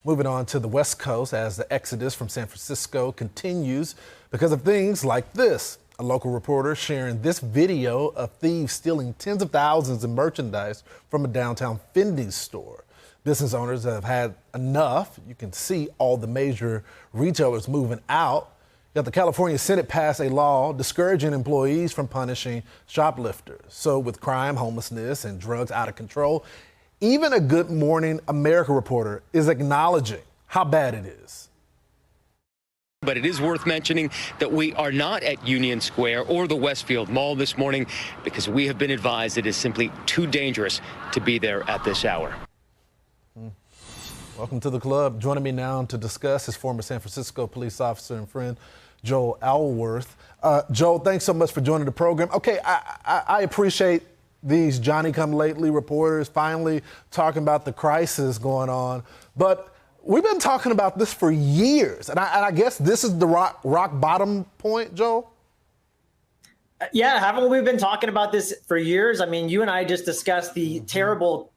Moving on to the West Coast as the exodus from San Francisco continues because of things like this. A local reporter sharing this video of thieves stealing tens of thousands in merchandise from a downtown Fendi store. Business owners have had enough. You can see all the major retailers moving out. Yet the California Senate passed a law discouraging employees from punishing shoplifters. So with crime, homelessness, and drugs out of control, even a Good Morning America reporter is acknowledging how bad it is. But it is worth mentioning that we are not at Union Square or the Westfield Mall this morning because we have been advised it is simply too dangerous to be there at this hour. Welcome to the club. Joining me now to discuss is former San Francisco police officer and friend, Joel Alworth. Joel, thanks so much for joining the program. Okay, I appreciate these Johnny-come-lately reporters finally talking about the crisis going on, but we've been talking about this for years, and I guess this is the rock bottom point, Joel? Yeah, haven't we been talking about this for years? I mean, you and I just discussed the terrible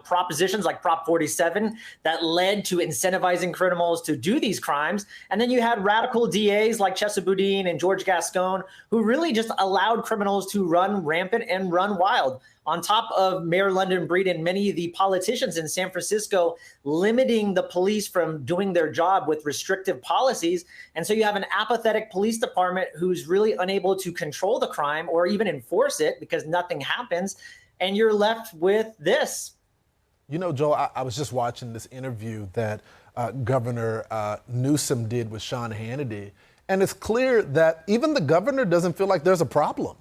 propositions like Prop 47 that led to incentivizing criminals to do these crimes. And then you had radical DAs like Chesa Boudin and George Gascon, who really just allowed criminals to run rampant and run wild. On top of Mayor London Breed and many of the politicians in San Francisco limiting the police from doing their job with restrictive policies. And so you have an apathetic police department who's really unable to control the crime or even enforce it because nothing happens. And you're left with this. You know, Joel, I was just watching this interview that Governor Newsom did with Sean Hannity, and it's clear that even the governor doesn't feel like there's a problem.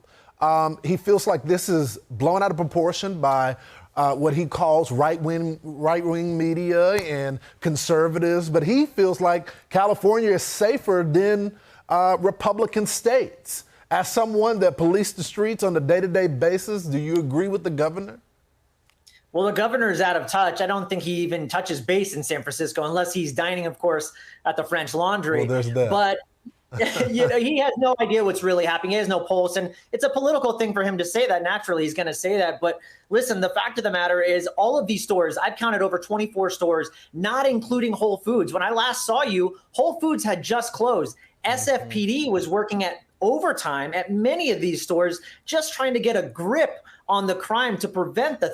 He feels like this is blown out of proportion by what he calls right-wing media and conservatives, but he feels like California is safer than Republican states. As someone that policed the streets on a day-to-day basis, do you agree with the governor? Well, the governor is out of touch. I don't think he even touches base in San Francisco unless he's dining, of course, at the French Laundry. Well, there's that. But he has no idea what's really happening. He has no pulse. And it's a political thing for him to say that. Naturally, he's going to say that. But listen, the fact of the matter is all of these stores, I've counted over 24 stores, not including Whole Foods. When I last saw you, Whole Foods had just closed. SFPD was working at overtime at many of these stores, just trying to get a grip on the crime to prevent the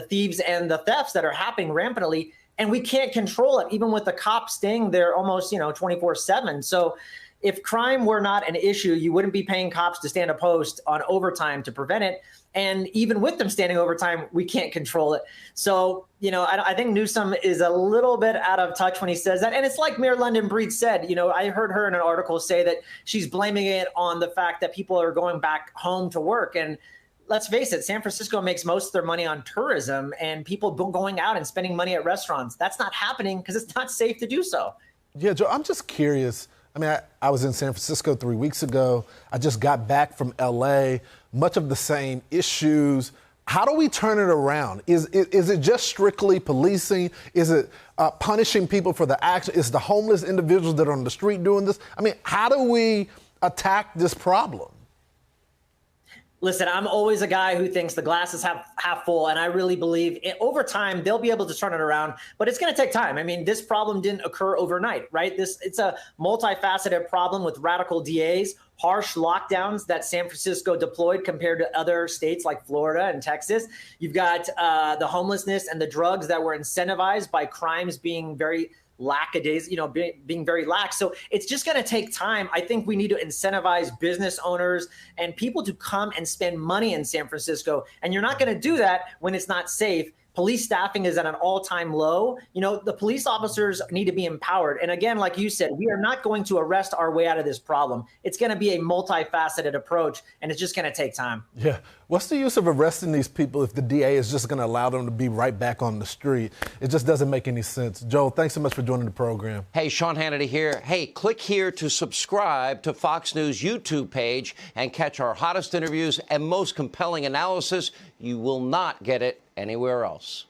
thieves and the thefts that are happening rampantly. And we can't control it, even with the cops staying there almost, 24/7. So if crime were not an issue, you wouldn't be paying cops to stand a post on overtime to prevent it. And even with them standing overtime, we can't control it. So, I think Newsom is a little bit out of touch when he says that. And it's like Mayor London Breed said, I heard her in an article say that she's blaming it on the fact that people are going back home to work. And let's face it, San Francisco makes most of their money on tourism and people going out and spending money at restaurants. That's not happening because it's not safe to do so. Yeah, Joe, I'm just curious. I mean, I was in San Francisco 3 weeks ago. I just got back from LA. Much of the same issues. How do we turn it around? Is it just strictly policing? Is it punishing people for the action? Is the homeless individuals that are on the street doing this? I mean, how do we attack this problem? Listen, I'm always a guy who thinks the glass is half full, and I really believe over time they'll be able to turn it around, but it's going to take time. I mean, this problem didn't occur overnight, right? It's a multifaceted problem with radical DAs, harsh lockdowns that San Francisco deployed compared to other states like Florida and Texas. You've got the homelessness and the drugs that were incentivized by crimes being very lackadaisical, being very lax. So it's just going to take time. I think we need to incentivize business owners and people to come and spend money in San Francisco. And you're not going to do that when it's not safe. Police staffing is at an all-time low. The police officers need to be empowered. And again, like you said, we are not going to arrest our way out of this problem. It's going to be a multifaceted approach, and it's just going to take time. Yeah. What's the use of arresting these people if the DA is just going to allow them to be right back on the street? It just doesn't make any sense. Joel, thanks so much for joining the program. Hey, Sean Hannity here. Hey, click here to subscribe to Fox News YouTube page and catch our hottest interviews and most compelling analysis. You will not get it anywhere else.